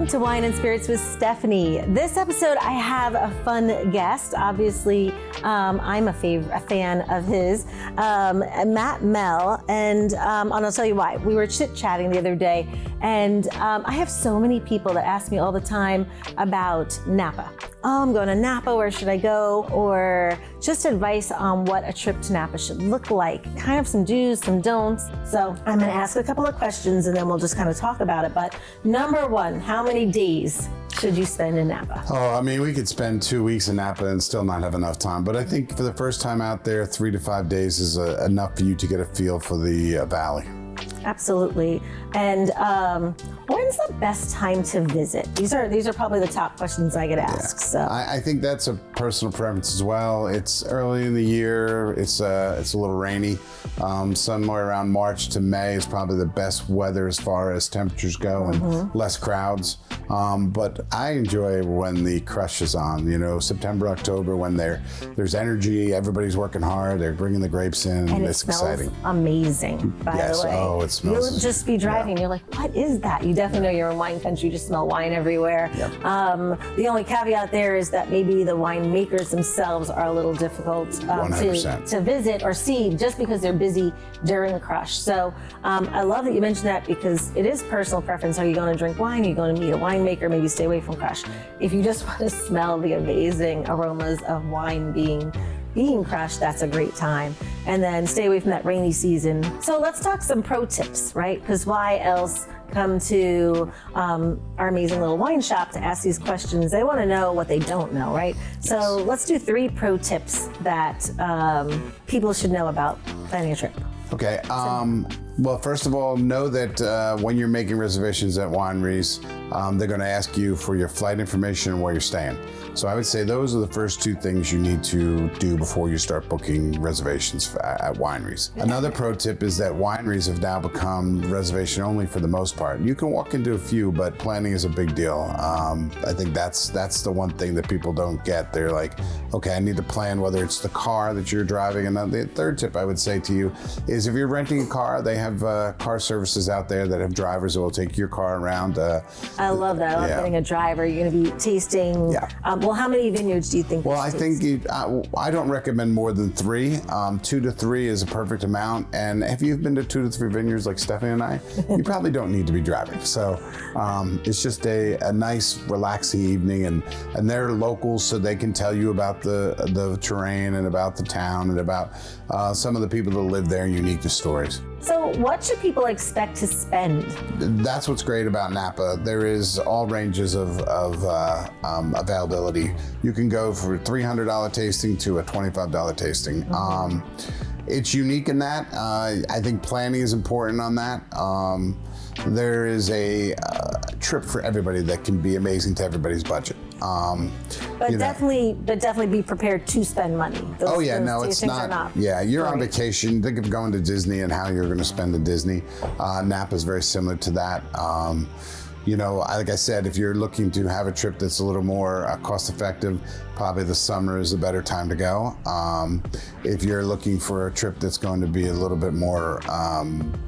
to Wine and Spirits with Stephanie. This episode, I have a fun guest. Obviously, I'm a fan of his, Matt Mell, and I'll tell you why. We were chit-chatting the other day, and I have so many people that ask me all the time about Napa. Oh, I'm going to Napa, where should I go? Or just advice on what a trip to Napa should look like. Kind of some do's, some don'ts. So I'm going to ask a couple of questions and then we'll just kind of talk about it. But number one, how many days should you spend in Napa? Oh, I mean, we could spend 2 weeks in Napa and still not have enough time. But I think for the first time out there, 3 to 5 days is enough for you to get a feel for the valley. Absolutely. And when's the best time to visit? These are probably the top questions I get asked. So I think that's a personal preference as well. It's early in the year. It's a little rainy. Somewhere around March to May is probably the best weather as far as temperatures go and less crowds. But I enjoy when the crush is on, September, October, when there's energy, everybody's working hard, they're bringing the grapes in, and it's exciting. Amazing, by the way. Oh, it smells. You'll just be driving, you're like, what is that? You definitely know you're in wine country, you just smell wine everywhere. Yep. The only caveat there is that maybe the winemakers themselves are a little difficult to visit or see just because they're busy during the crush. So I love that you mentioned that because it is personal preference. Are you going to drink wine? Are you going to meet a winemaker? Maybe stay away from crush. If you just want to smell the amazing aromas of wine being crushed, that's a great time. And then stay away from that rainy season. So let's talk some pro tips, right? Because why else come to our amazing little wine shop to ask these questions? They want to know what they don't know, right? So let's do 3 pro tips that people should know about planning a trip. Okay. Well, first of all, know that when you're making reservations at wineries, they're going to ask you for your flight information and where you're staying. So I would say those are the first 2 things you need to do before you start booking reservations at wineries. Another pro tip is that wineries have now become reservation only for the most part. You can walk into a few, but planning is a big deal. I think that's the one thing that people don't get. They're like, okay, I need to plan whether it's the car that you're driving. And the third tip I would say to you is if you're renting a car, they have car services out there that have drivers that will take your car around. I love that. I love getting a driver. You're going to be tasting. Yeah. Well, how many vineyards do you think? Well, I think I don't recommend more than 3. 2 to 3 is a perfect amount. And if you've been to 2 to 3 vineyards like Stephanie and I, you probably don't need to be driving. So it's just a nice, relaxing evening. And they're locals, so they can tell you about the terrain and about the town and about some of the people that live there and unique to stories. So what should people expect to spend? That's what's great about Napa. There is all ranges of availability. You can go for a $300 tasting to a $25 tasting. It's unique in that. I think planning is important on that. There is a trip for everybody that can be amazing to everybody's budget. But definitely be prepared to spend money. It's not. Yeah, you're on vacation. Think of going to Disney and how you're going to spend at Disney. Napa is very similar to that. Like I said, if you're looking to have a trip that's a little more cost effective, probably the summer is a better time to go. If you're looking for a trip that's going to be a little bit more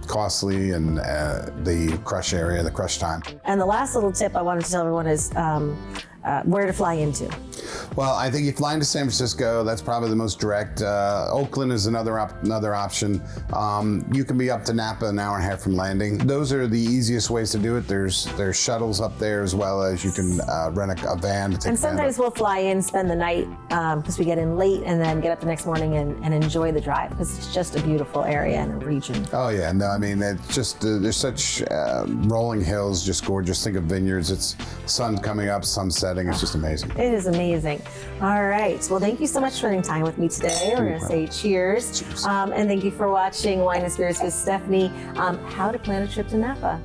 costly and the crush time. And the last little tip I wanted to tell everyone is where to fly into. Well, I think you fly into San Francisco. That's probably the most direct. Oakland is another option. You can be up to Napa an hour and a half from landing. Those are the easiest ways to do it. There's shuttles up there as well as you can rent a van to take. And sometimes we'll fly in, spend the night because we get in late, and then get up the next morning and enjoy the drive because it's just a beautiful area and a region. Oh yeah, no, I mean it's just there's such rolling hills, just gorgeous. Think of vineyards. It's sun coming up, sun setting. It's just amazing. It is amazing. All right. Well, thank you so much for spending time with me today. We're going to say cheers. And thank you for watching Wine and Spirits with Stephanie, how to plan a trip to Napa.